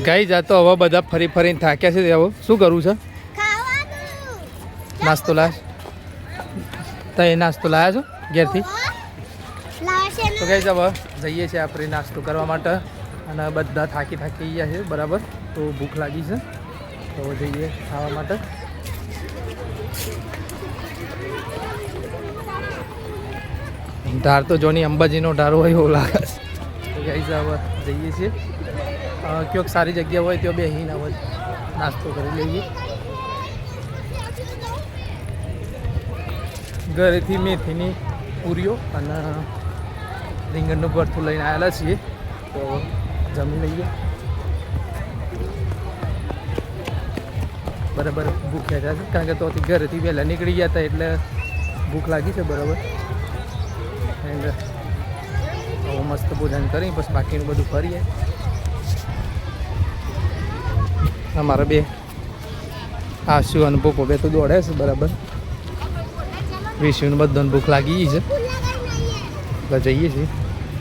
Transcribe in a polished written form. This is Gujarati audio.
ગાઈ જાતો હવે બધા ફરી ફરીને થાક્યા છે. હવે શું કરવું છે? નાસ્તો લાશ તો એ નાસ્તો લાયા છો ઘેરથી? તો ગાઈ હવે જઈએ છીએ આપણે નાસ્તો કરવા માટે અને બધા થાકી ગયા છે બરાબર. તો ભૂખ લાગી છે તો જઈએ ખાવા માટે. ઢાર તો જોની અંબાજીનો ઢાર હોય એવું લાગે છે. તો ગાઈ હવે જઈએ છીએ ક્યાંક સારી જગ્યા હોય ત્યાં બેસીને હવે નાસ્તો કરી લઈએ. ઘરેથી મેથીની પૂરીઓ અને રીંગણનું ભરથું લઈને આવેલા છીએ તો જમી લઈએ. બરાબર ભૂખ્યા છે કારણ કે તોથી ઘરેથી વહેલા નીકળી ગયા હતા એટલે ભૂખ લાગી છે બરાબર. એન્ડ હવે મસ્ત ભોજન કરી પછી બાકીનું બધું ફરીએ. અમારા બે આશુ અને પોપો બે તો દોડે છે બરાબર. વિશુને બધાને ભૂખ લાગી છે એટલે જઈએ છીએ.